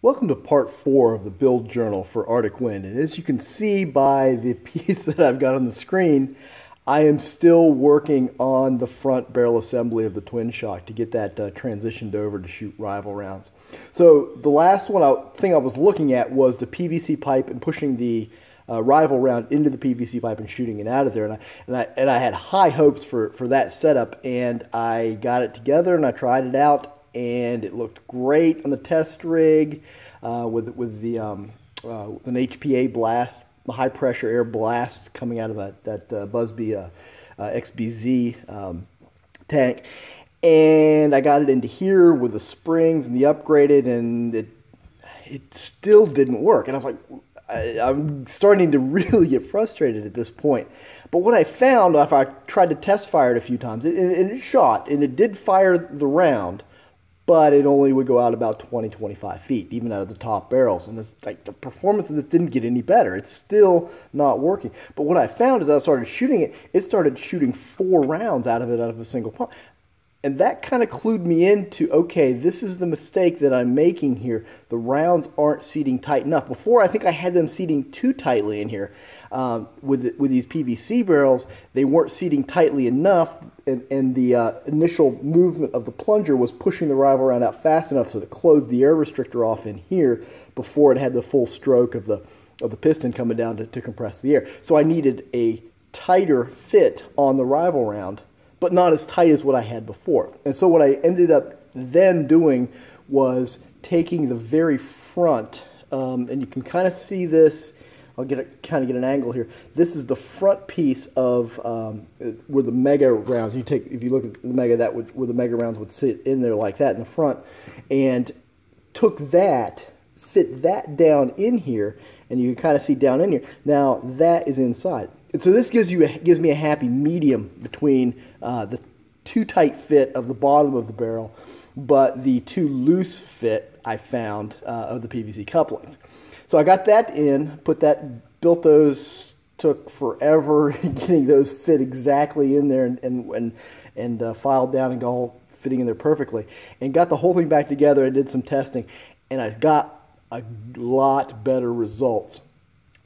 Welcome to part 4 of the build journal for Arctic Wind. And as you can see by the piece that I've got on the screen, I am still working on the front barrel assembly of the Twinshock to get that transitioned over to shoot rival rounds. So the last thing I was looking at was the PVC pipe and pushing the rival round into the PVC pipe and shooting it out of there. And I had high hopes for that setup, and I got it together and I tried it out. And it looked great on the test rig with an HPA blast, a high pressure air blast coming out of that Busby XBZ tank. And I got it into here with the springs and the upgraded, and it still didn't work. And I was like, I'm starting to really get frustrated at this point. But what I found, if I tried to test fire it a few times, it shot, and it did fire the round, but it only would go out about 20-25 feet, even out of the top barrels. And it's like the performance of this didn't get any better. It's still not working. But what I found is I started shooting it, it started shooting 4 rounds out of a single pump. And that kind of clued me into, okay, this is the mistake that I'm making here. The rounds aren't seating tight enough. Before, I think I had them seating too tightly in here. With these PVC barrels, they weren't seating tightly enough, and the initial movement of the plunger was pushing the rival round out fast enough so to close the air restrictor off in here before it had the full stroke of the piston coming down to compress the air. So I needed a tighter fit on the rival round, but not as tight as what I had before. And so what I ended up then doing was taking the very front, and you can kind of see this. I'll kind of get an angle here. This is the front piece of where the mega rounds. If you look at the mega, where the mega rounds would sit in there like that in the front, and took that, fit that down in here, and you can kind of see down in here. Now that is inside. And so this gives me a happy medium between the too tight fit of the bottom of the barrel, but the too loose fit I found of the PVC couplings. So I got that in, built those, took forever getting those fit exactly in there and filed down and all fitting in there perfectly. And got the whole thing back together and did some testing. And I got a lot better results.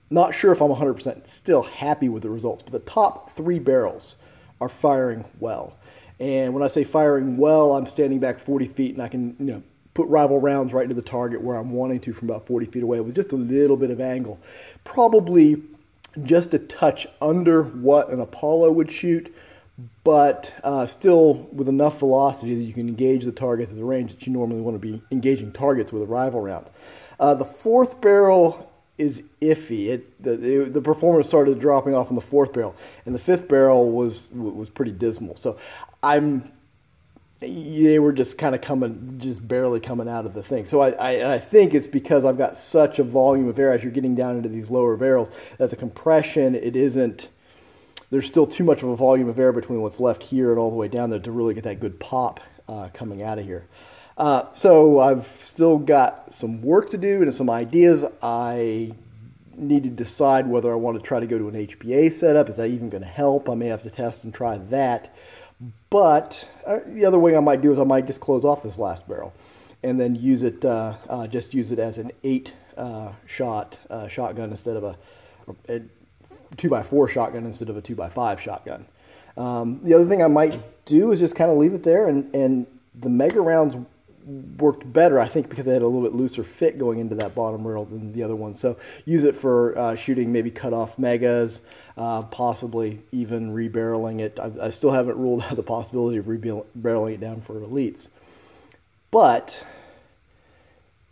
Not sure if I'm 100% still happy with the results, but the top 3 barrels are firing well. And when I say firing well, I'm standing back 40 feet and I can, put rival rounds right into the target where I'm wanting to from about 40 feet away with just a little bit of angle. Probably just a touch under what an Apollo would shoot, but still with enough velocity that you can engage the target at the range that you normally want to be engaging targets with a rival round. The 4th barrel is iffy. The performance started dropping off in the 4th barrel, and the 5th barrel was pretty dismal. So they were just kind of just barely coming out of the thing. So I think it's because I've got such a volume of air as you're getting down into these lower barrels that the compression, there's still too much of a volume of air between what's left here and all the way down there to really get that good pop coming out of here. So I've still got some work to do and some ideas. I need to decide whether I want to try to go to an HPA setup. Is that even going to help? I may have to test and try that. But the other way I might do is I might just close off this last barrel and then use it as an 8-shot shotgun instead of a 2x4 shotgun instead of a 2x5 shotgun. The other thing I might do is just kind of leave it there, and the mega rounds worked better, I think, because they had a little bit looser fit going into that bottom barrel than the other one. So use it for shooting maybe cut-off megas, possibly even rebarreling it. I still haven't ruled out the possibility of rebarreling it down for elites. But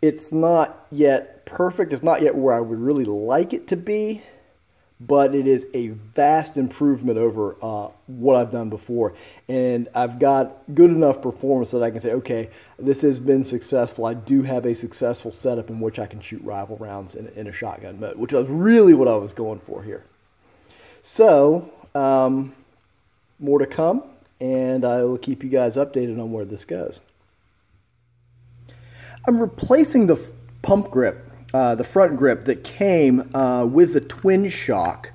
it's not yet perfect. It's not yet where I would really like it to be. But it is a vast improvement over what I've done before. And I've got good enough performance that I can say, okay, this has been successful. I do have a successful setup in which I can shoot rival rounds in a shotgun mode, which was really what I was going for here. So, more to come, and I will keep you guys updated on where this goes. I'm replacing the pump grip, the front grip that came with the Twinshock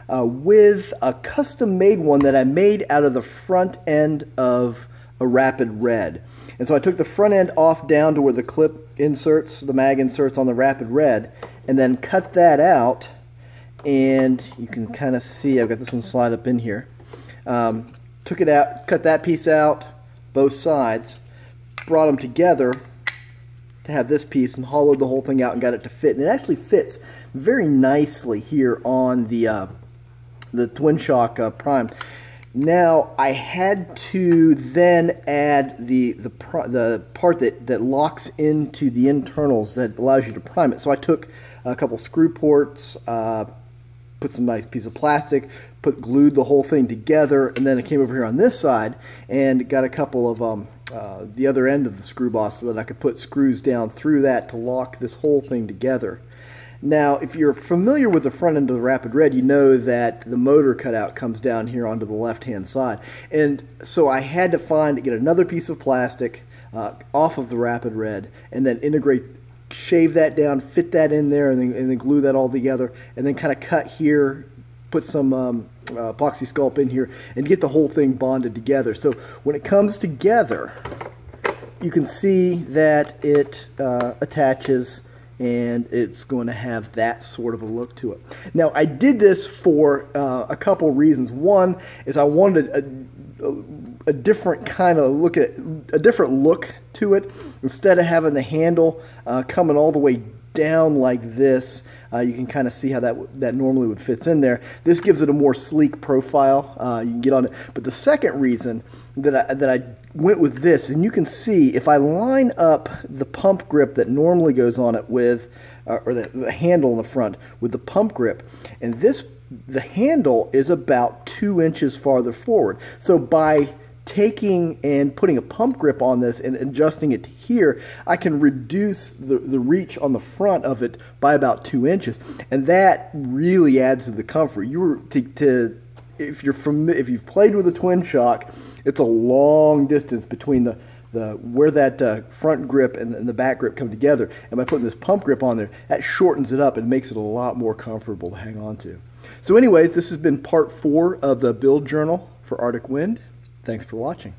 with a custom-made one that I made out of the front end of a Rapid Red. And so I took the front end off down to where the clip inserts, the mag inserts on the Rapid Red, and then cut that out. And you can kind of see, I've got this one slide up in here. Took it out, cut that piece out, both sides, brought them together to have this piece, and hollowed the whole thing out and got it to fit. And it actually fits very nicely here on the Twinshock Prime. Now I had to then add the part that locks into the internals that allows you to prime it. So I took a couple screw ports, put some nice piece of plastic, glued the whole thing together, and then I came over here on this side and got a couple of the other end of the screw boss so that I could put screws down through that to lock this whole thing together. Now, if you're familiar with the front end of the Rapid Red, you know that the motor cutout comes down here onto the left-hand side. And so I had to get another piece of plastic off of the Rapid Red, and then shave that down, fit that in there, and then glue that all together, and then kind of cut here, put some epoxy sculpt in here, and get the whole thing bonded together. So when it comes together, you can see that it attaches, and it's going to have that sort of a look to it. Now, I did this for a couple reasons. One is I wanted a different kind of look to it. Instead of having the handle coming all the way down like this, you can kind of see how that normally would fit in there. This gives it a more sleek profile. You can get on it. But the second reason that I went with this, and you can see if I line up the pump grip that normally goes on it with, or the handle in the front with the pump grip, and the handle is about 2 inches farther forward. So by taking and putting a pump grip on this and adjusting it to here, I can reduce the reach on the front of it by about 2 inches, and that really adds to the comfort. If you've played with a Twinshock, it's a long distance between where that front grip and the back grip come together, and by putting this pump grip on there, that shortens it up and makes it a lot more comfortable to hang on to. So anyways, this has been part 4 of the build journal for Arctic Wind. Thanks for watching.